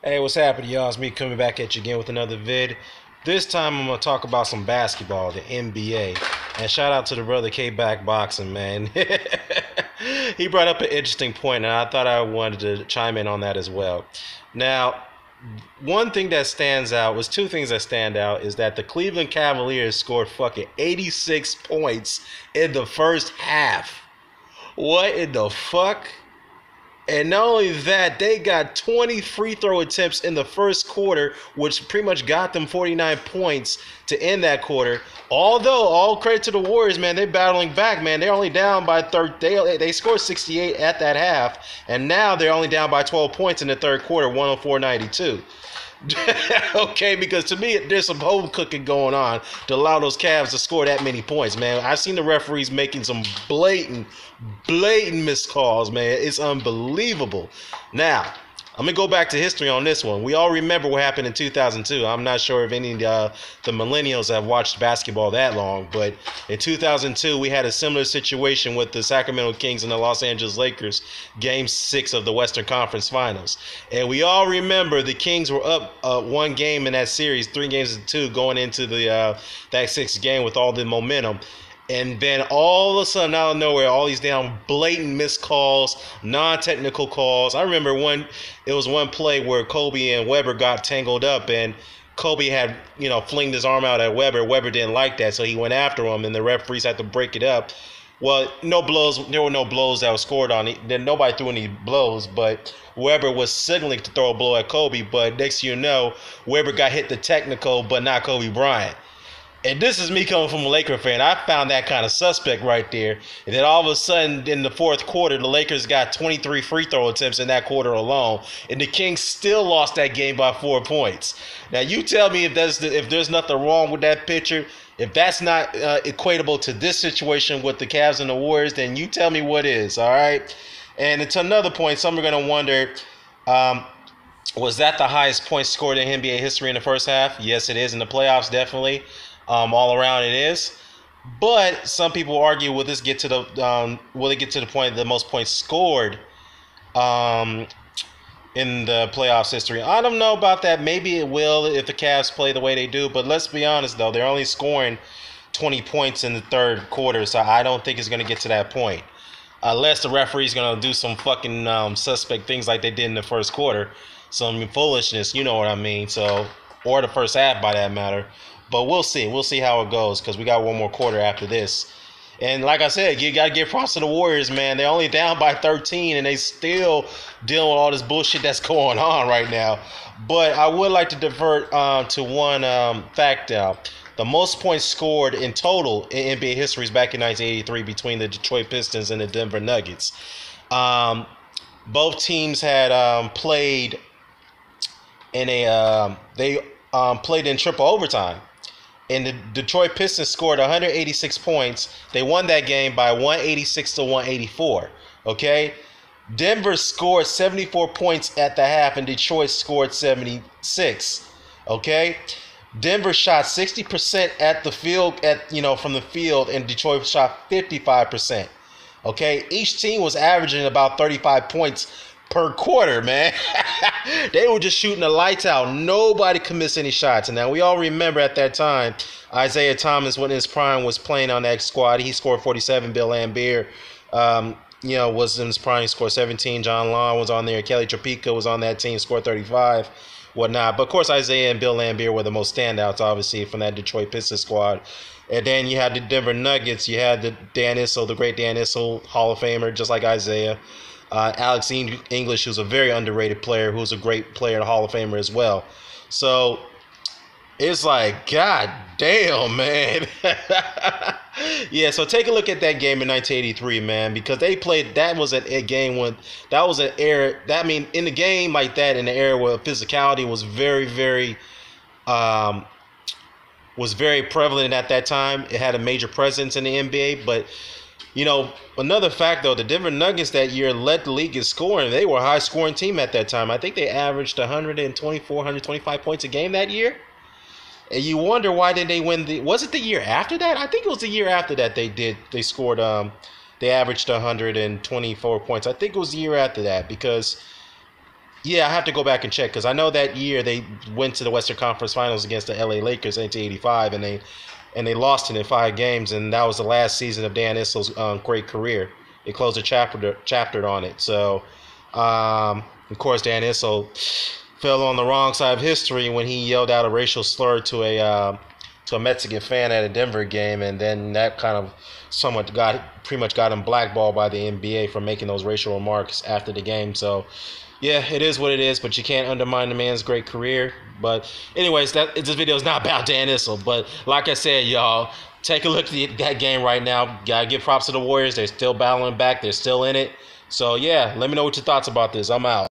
Hey, what's happening, y'all? It's me coming back at you again with another vid. This time I'm gonna talk about some basketball, the NBA. And shout out to the brother K Back Boxing, man. He brought up an interesting point, and I thought I wanted to chime in on that as well. Now, one thing that stands out was two things that stand out is that the Cleveland Cavaliers scored fucking 86 points in the first half. What in the fuck? And not only that, they got 20 free throw attempts in the first quarter, which pretty much got them 49 points to end that quarter. Although, all credit to the Warriors, man, they're battling back, man. They're only down by they scored 68 at that half, and now they're only down by 12 points in the third quarter, 104-92. Okay, because to me there's some home cooking going on to allow those Cavs to score that many points, man. I've seen the referees making some blatant missed calls, man. It's unbelievable. Now, I'm gonna go back to history on this one. We all remember what happened in 2002. I'm not sure if any of the millennials have watched basketball that long, but in 2002 we had a similar situation with the Sacramento Kings and the Los Angeles Lakers, Game 6 of the Western Conference Finals. And we all remember the Kings were up one game in that series, 3-2, going into the that sixth game with all the momentum. And then all of a sudden, out of nowhere, all these damn blatant missed calls, non-technical calls. I remember it was one play where Kobe and Webber got tangled up, and Kobe had, flinged his arm out at Webber. Webber didn't like that, so he went after him, and the referees had to break it up. Well, no blows. There were no blows that were scored on it. Then nobody threw any blows, but Webber was signaling to throw a blow at Kobe. But next thing you know, Webber got hit the technical, but not Kobe Bryant. And this is me coming from a Laker fan. I found that kind of suspect right there. And then all of a sudden, in the fourth quarter, the Lakers got 23 free throw attempts in that quarter alone. And the Kings still lost that game by 4 points. Now, you tell me if there's nothing wrong with that picture. If that's not equatable to this situation with the Cavs and the Warriors, then you tell me what is, all right? And to another point, some are going to wonder, was that the highest points scored in NBA history in the first half? Yes, it is. In the playoffs, definitely. All around it is, but some people argue, will it get to the point of the most points scored in the playoffs history? I don't know about that. Maybe it will if the Cavs play the way they do, but let's be honest though, they're only scoring 20 points in the third quarter, so I don't think it's going to get to that point unless the referee's going to do some fucking suspect things like they did in the first quarter, some foolishness, you know what I mean, or the first half by that matter. But we'll see. We'll see how it goes because we got one more quarter after this. And like I said, you got to give props to the Warriors, man. They're only down by 13, and they still dealing with all this bullshit that's going on right now. But I would like to divert to one fact now. The most points scored in total in NBA history is back in 1983 between the Detroit Pistons and the Denver Nuggets. Both teams had played in played in triple overtime. And the Detroit Pistons scored 186 points. They won that game by 186-184. Okay? Denver scored 74 points at the half, and Detroit scored 76. Okay? Denver shot 60% at the field, from the field, and Detroit shot 55%. Okay? Each team was averaging about 35 points per quarter, man. They were just shooting the lights out. Nobody could miss any shots. And now we all remember at that time, Isaiah Thomas, when his prime, was playing on that squad. He scored 47. Bill Laimbeer, was in his prime. He scored 17. John Long was on there. Kelly Trapica was on that team, scored 35, whatnot. But of course, Isaiah and Bill Laimbeer were the most standouts, obviously, from that Detroit Pistons squad. And then you had the Denver Nuggets. You had the great Dan Issel, Hall of Famer, just like Isaiah. Alex English, who's a very underrated player, who's a great player and Hall of Famer as well. So it's like, god damn, man. Yeah, so take a look at that game in 1983, man, because they played. That was a game when that was an era. In the game like that, in the era where physicality was very prevalent at that time. It had a major presence in the NBA, but another fact, though, the Denver Nuggets that year led the league in scoring. They were a high-scoring team at that time. I think they averaged 124, 125 points a game that year. And you wonder why did they win was it the year after that? I think it was the year after that they scored, they averaged 124 points. I think it was the year after that because Yeah, I have to go back and check because I know that year they went to the Western Conference Finals against the LA Lakers in 1985, and they lost it in 5 games, and that was the last season of Dan Issel's great career. It closed a chapter on it. So, of course, Dan Issel fell on the wrong side of history when he yelled out a racial slur to a Mexican fan at a Denver game, and then that kind of somewhat pretty much got him blackballed by the NBA for making those racial remarks after the game. So, yeah, it is what it is, but you can't undermine the man's great career. But anyways, this video is not about Dan Issel, but like I said, y'all, take a look at that game right now. Gotta give props to the Warriors. They're still battling back. They're still in it. So yeah, let me know what your thoughts about this. I'm out.